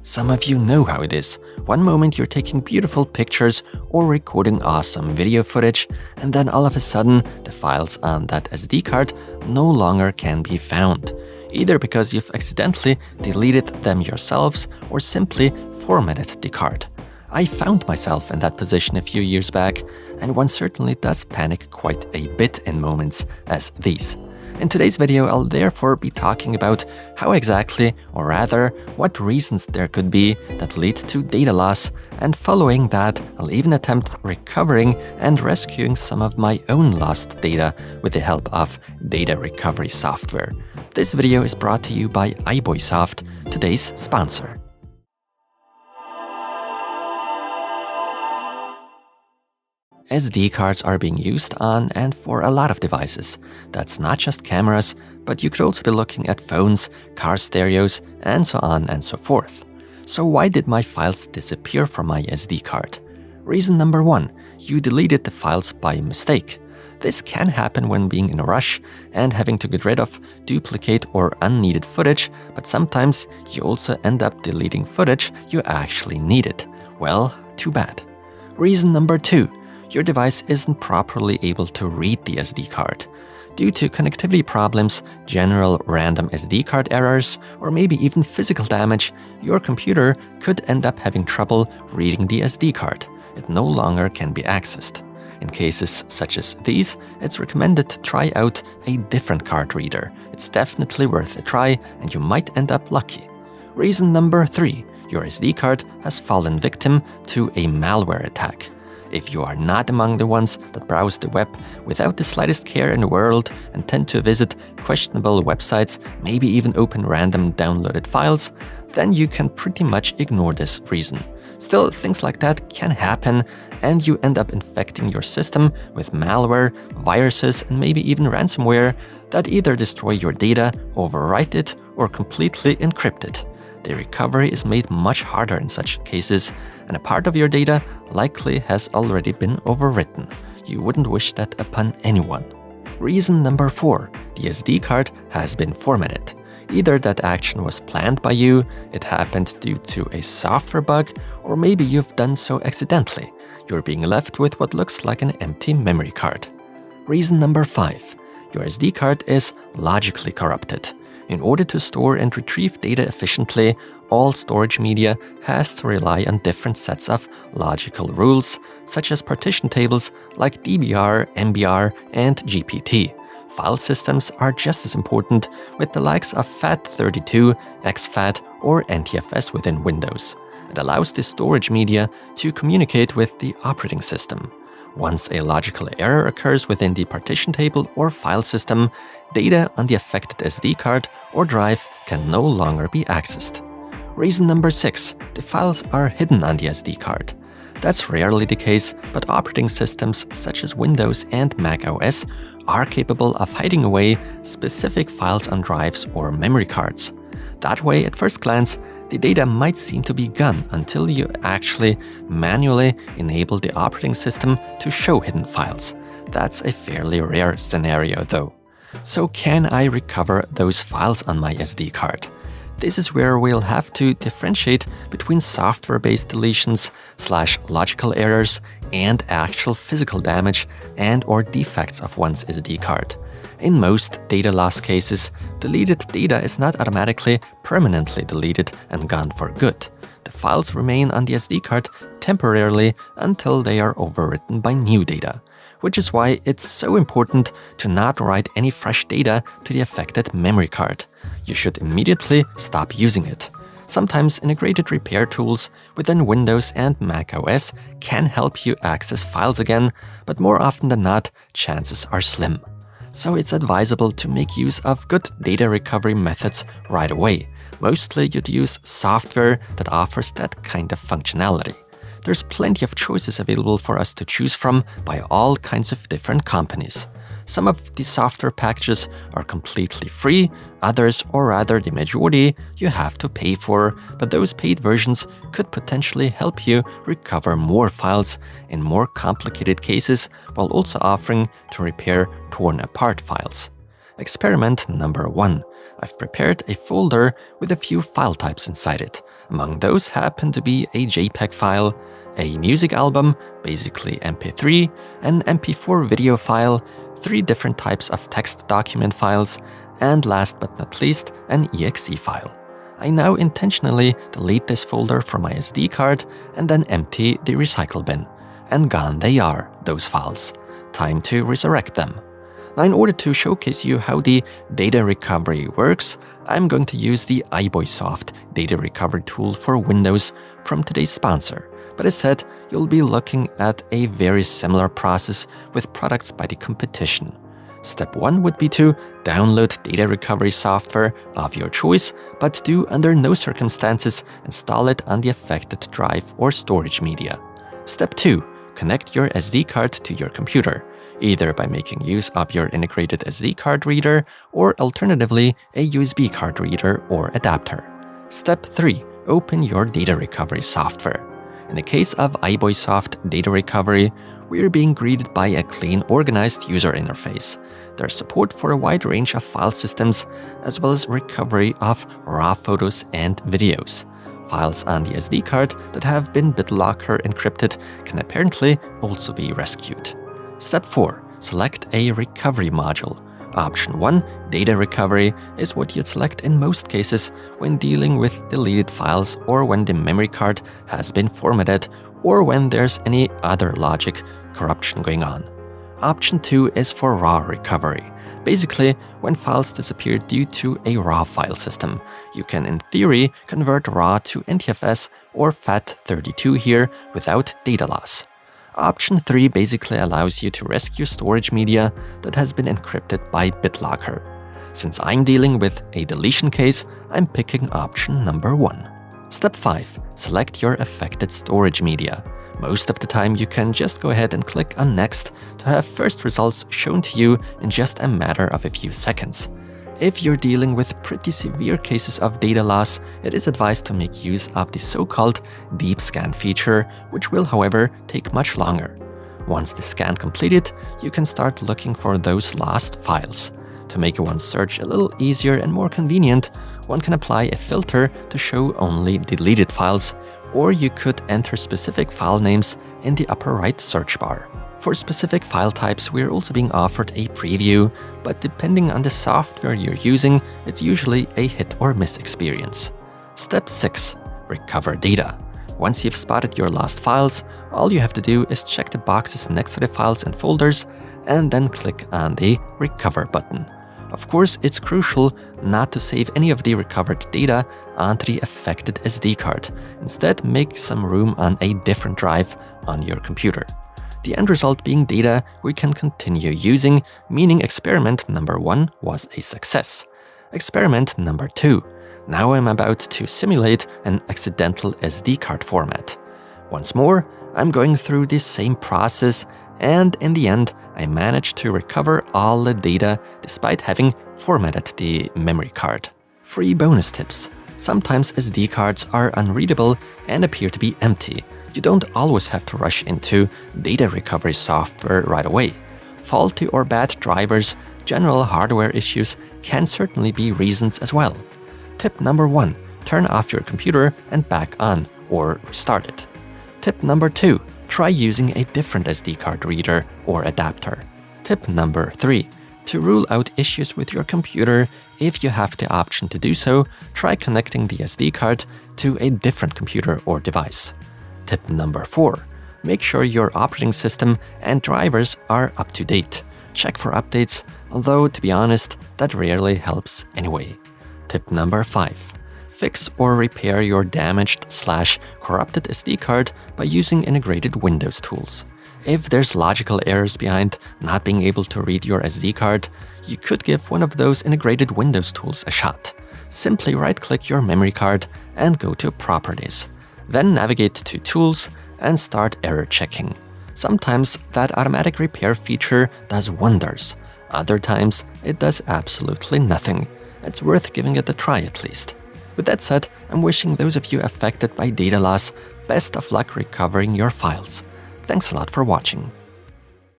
Some of you know how it is. One moment you're taking beautiful pictures or recording awesome video footage, and then all of a sudden the files on that SD card no longer can be found, either because you've accidentally deleted them yourselves or simply formatted the card. I found myself in that position a few years back, and one certainly does panic quite a bit in moments as these. In today's video, I'll therefore be talking about how exactly, or rather, what reasons there could be that lead to data loss, and following that, I'll even attempt recovering and rescuing some of my own lost data with the help of data recovery software. This video is brought to you by iBoysoft, today's sponsor. SD cards are being used on and for a lot of devices. That's not just cameras, but you could also be looking at phones, car stereos, and so on and so forth. So why did my files disappear from my SD card? Reason number one, you deleted the files by mistake. This can happen when being in a rush and having to get rid of duplicate or unneeded footage, but sometimes you also end up deleting footage you actually needed. Well, too bad. Reason number two, your device isn't properly able to read the SD card. Due to connectivity problems, general random SD card errors, or maybe even physical damage, your computer could end up having trouble reading the SD card. It no longer can be accessed. In cases such as these, it's recommended to try out a different card reader. It's definitely worth a try, and you might end up lucky. Reason number three, your SD card has fallen victim to a malware attack. If you are not among the ones that browse the web without the slightest care in the world and tend to visit questionable websites, maybe even open random downloaded files, then you can pretty much ignore this reason. Still, things like that can happen, and you end up infecting your system with malware, viruses, and maybe even ransomware that either destroy your data, overwrite it, or completely encrypt it. The recovery is made much harder in such cases, and a part of your data likely has already been overwritten. You wouldn't wish that upon anyone. Reason number four, the SD card has been formatted. Either that action was planned by you, it happened due to a software bug, or maybe you've done so accidentally. You're being left with what looks like an empty memory card. Reason number five, your SD card is logically corrupted. In order to store and retrieve data efficiently, all storage media has to rely on different sets of logical rules, such as partition tables like DBR, MBR, and GPT. File systems are just as important, with the likes of FAT32, exFAT, or NTFS within Windows. It allows the storage media to communicate with the operating system. Once a logical error occurs within the partition table or file system, data on the affected SD card or drive can no longer be accessed. Reason number six, the files are hidden on the SD card. That's rarely the case, but operating systems such as Windows and Mac OS are capable of hiding away specific files on drives or memory cards. That way, at first glance, the data might seem to be gone until you actually manually enable the operating system to show hidden files. That's a fairly rare scenario though. So can I recover those files on my SD card? This is where we'll have to differentiate between software-based deletions / logical errors and actual physical damage and or defects of one's SD card. In most data loss cases, deleted data is not automatically permanently deleted and gone for good. The files remain on the SD card temporarily until they are overwritten by new data, which is why it's so important to not write any fresh data to the affected memory card. You should immediately stop using it. Sometimes integrated repair tools within Windows and Mac OS can help you access files again, but more often than not, chances are slim. So it's advisable to make use of good data recovery methods right away. Mostly you'd use software that offers that kind of functionality. There's plenty of choices available for us to choose from by all kinds of different companies. Some of these software packages are completely free, others, or rather the majority, you have to pay for, but those paid versions could potentially help you recover more files in more complicated cases while also offering to repair torn apart files. Experiment number 1. I've prepared a folder with a few file types inside it. Among those happen to be a JPEG file, a music album, basically MP3, an MP4 video file, 3 different types of text document files, and last but not least, an exe file. I now intentionally delete this folder from my SD card and then empty the recycle bin. And gone they are, those files. Time to resurrect them. Now, in order to showcase you how the data recovery works, I'm going to use the iBoysoft data recovery tool for Windows from today's sponsor. But as said, you'll be looking at a very similar process with products by the competition. Step 1 would be to download data recovery software of your choice, but do under no circumstances install it on the affected drive or storage media. Step 2. Connect your SD card to your computer, either by making use of your integrated SD card reader or alternatively a USB card reader or adapter. Step 3. Open your data recovery software. In the case of iBoysoft Data Recovery, we are being greeted by a clean, organized user interface. There's support for a wide range of file systems, as well as recovery of raw photos and videos. Files on the SD card that have been BitLocker encrypted can apparently also be rescued. Step 4. Select a recovery module. Option 1, data recovery, is what you'd select in most cases when dealing with deleted files or when the memory card has been formatted or when there's any other logic corruption going on. Option 2 is for raw recovery. Basically, when files disappear due to a raw file system, you can in theory convert raw to NTFS or FAT32 here without data loss. Option 3 basically allows you to rescue storage media that has been encrypted by BitLocker. Since I'm dealing with a deletion case, I'm picking option number 1. Step 5. Select your affected storage media. Most of the time you can just go ahead and click on Next to have first results shown to you in just a matter of a few seconds. If you're dealing with pretty severe cases of data loss, it is advised to make use of the so-called deep scan feature, which will, however, take much longer. Once the scan completed, you can start looking for those lost files. To make one's search a little easier and more convenient, one can apply a filter to show only deleted files, or you could enter specific file names in the upper right search bar. For specific file types, we're also being offered a preview, but depending on the software you're using, it's usually a hit or miss experience. Step 6. Recover data. Once you've spotted your lost files, all you have to do is check the boxes next to the files and folders, and then click on the Recover button. Of course, it's crucial not to save any of the recovered data onto the affected SD card. Instead, make some room on a different drive on your computer. The end result being data we can continue using, meaning experiment number 1 was a success. Experiment number 2. Now I'm about to simulate an accidental SD card format. Once more, I'm going through the same process, and in the end, I managed to recover all the data despite having formatted the memory card. Free bonus tips. Sometimes SD cards are unreadable and appear to be empty. You don't always have to rush into data recovery software right away. Faulty or bad drivers, general hardware issues can certainly be reasons as well. Tip number 1. Turn off your computer and back on, or restart it. Tip number 2. Try using a different SD card reader or adapter. Tip number 3. To rule out issues with your computer, if you have the option to do so, try connecting the SD card to a different computer or device. Tip number 4. Make sure your operating system and drivers are up to date. Check for updates, although to be honest, that rarely helps anyway. Tip number 5. Fix or repair your damaged/corrupted SD card by using integrated Windows tools. If there's logical errors behind not being able to read your SD card, you could give one of those integrated Windows tools a shot. Simply right-click your memory card and go to Properties. Then navigate to Tools and start error checking. Sometimes that automatic repair feature does wonders. Other times, it does absolutely nothing. It's worth giving it a try at least. With that said, I'm wishing those of you affected by data loss best of luck recovering your files. Thanks a lot for watching.